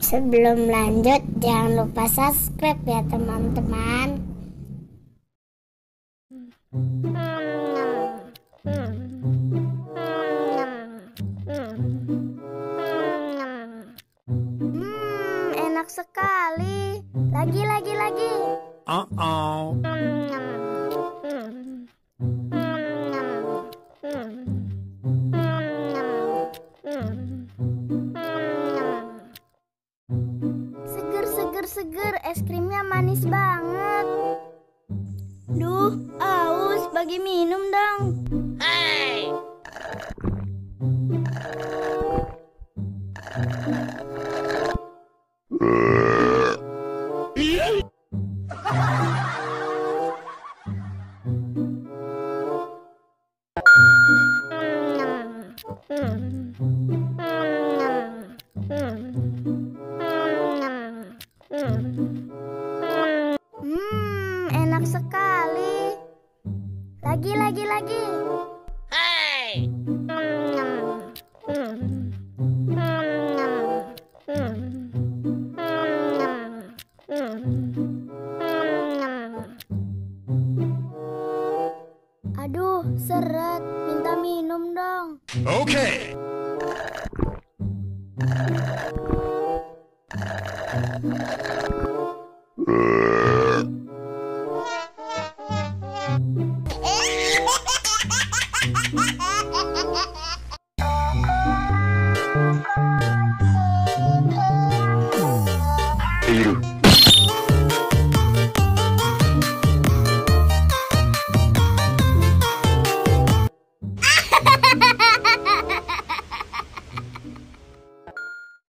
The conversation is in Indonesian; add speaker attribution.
Speaker 1: Sebelum lanjut, jangan lupa subscribe ya teman-teman. Enak sekali. Lagi. Seger, es krimnya manis banget. Duh, aus, bagi minum dong. Hey! Enak sekali. Lagi. Hey! Aduh, seret. Minta minum dong.
Speaker 2: Okay.